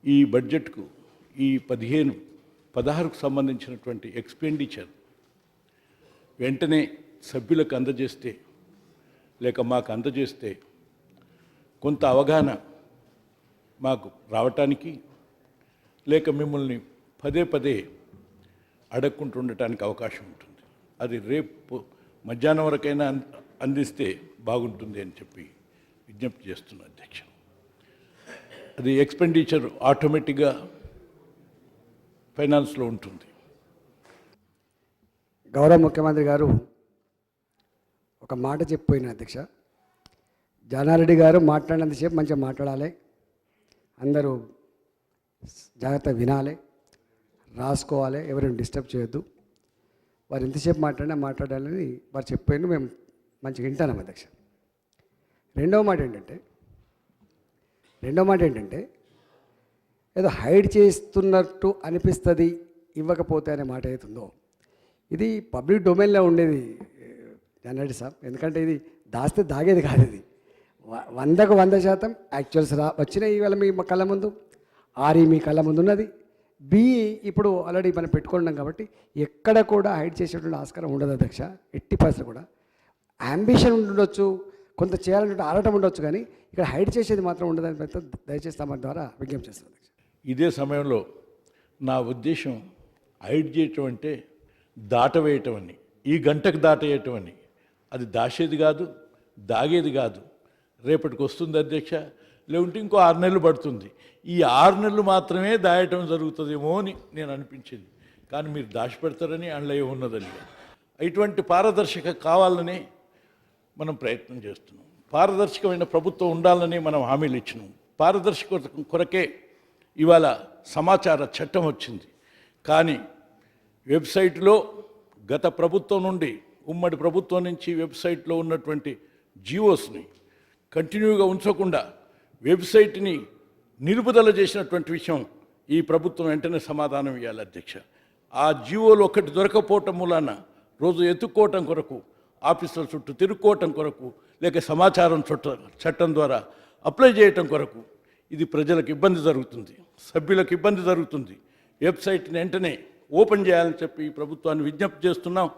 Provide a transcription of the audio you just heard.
ఈ బడ్జెట్కు ఈ 16కు సంబంధించినటువంటి ఎక్స్పెండిచర్ వెంటనే సభ్యులకు అందజేస్తే లేక మాకు అందజేస్తే కొంత అవగాహన మాకు రావటానికి లేక మిమ్మల్ని పదే పదే అడగకుండా ఉండటానికి అవకాశం ఉంటుంది. అది రేపు మధ్యాహ్నం వరకైనా అందిస్తే బాగుంటుంది అని చెప్పి విజ్ఞప్తి చేస్తున్నా అధ్యక్ష. అది ఎక్స్పెండిచర్ ఆటోమేటిక్గా ఫైనాన్స్లో ఉంటుంది. గౌరవ ముఖ్యమంత్రి గారు ఒక మాట చెప్పిపోయిన అధ్యక్ష, జానారెడ్డి గారు మాట్లాడినంతసేపు మంచిగా మాట్లాడాలి, అందరూ జాగ్రత్త వినాలి, రాసుకోవాలి, ఎవరైనా డిస్టర్బ్ చేయొద్దు, వారు ఎంతసేపు మాట్లాడాలని వారు చెప్పిపోయిన మేము మంచిగా వింటాం అధ్యక్ష. రెండవ మాట ఏంటంటే ఏదో హైడ్ చేస్తున్నట్టు అనిపిస్తుంది ఇవ్వకపోతే అనే మాట అవుతుందో, ఇది పబ్లిక్ డొమైన్లో ఉండేది జానారెడ్డి సాబ్. ఎందుకంటే ఇది దాస్తే దాగేది కాదు, ఇది 100కు 100% యాక్చువల్స్ వచ్చినాయి ఇవాళ మీ కళ్ళ ముందు. మీ కళ్ళ ముందు ఉన్నది. ఇప్పుడు ఆల్రెడీ మనం పెట్టుకున్నాం కాబట్టి ఎక్కడ కూడా హైడ్ చేసేటువంటి ఆస్కారం ఉండదు అధ్యక్ష. 80% కూడా అంబిషన్ ఉండొచ్చు, కొంత చేయాలంటే ఆడటం ఉండొచ్చు, కానీ ఇక్కడ హైడ్ చేసేది మాత్రం ఉండదని దయచేసి తమ ద్వారా విజ్ఞప్తి చేస్తాను అధ్యక్ష. ఇదే సమయంలో నా ఉద్దేశం హైడ్ చేయటం అంటే దాటవేయటం అని, ఈ గంటకు దాటవేయటం అని. అది దాచేది కాదు, దాగేది కాదు. రేపటికి వస్తుంది అధ్యక్ష, లేకుంటే ఇంకో 6 నెలలు పడుతుంది. ఈ 6 నెలలు మాత్రమే దాయటం జరుగుతుందేమో అని నేను అనిపించింది. కానీ మీరు దాచిపెడతారని అందులో ఉన్నదని. ఇటువంటి పారదర్శక కావాలని మనం ప్రయత్నం చేస్తున్నాం. పారదర్శకమైన ప్రభుత్వం ఉండాలని మనం హామీలు ఇచ్చినాం. పారదర్శకత కొరకే ఇవాళ సమాచార చట్టం వచ్చింది. కానీ వెబ్సైట్లో గత ప్రభుత్వం నుండి, ఉమ్మడి ప్రభుత్వం నుంచి వెబ్సైట్లో ఉన్నటువంటి జియోస్ని కంటిన్యూగా ఉంచకుండా వెబ్సైట్ని నిలుపుదల చేసినటువంటి విషయం ఈ ప్రభుత్వం వెంటనే సమాధానం ఇవ్వాలి అధ్యక్ష. ఆ జియోలు ఒకటి దొరకపోవటం మూలాన రోజు ఎత్తుక్కోవటం కొరకు, ఆఫీసుల చుట్టూ తిరుక్కోవటం కొరకు, లేక సమాచారం చట్టం ద్వారా అప్లై చేయటం కొరకు ఇది ప్రజలకు ఇబ్బంది జరుగుతుంది, సభ్యులకు ఇబ్బంది జరుగుతుంది. వెబ్సైట్ని వెంటనే ఓపెన్ చేయాలని చెప్పి ప్రభుత్వాన్ని విజ్ఞప్తి చేస్తున్నాం.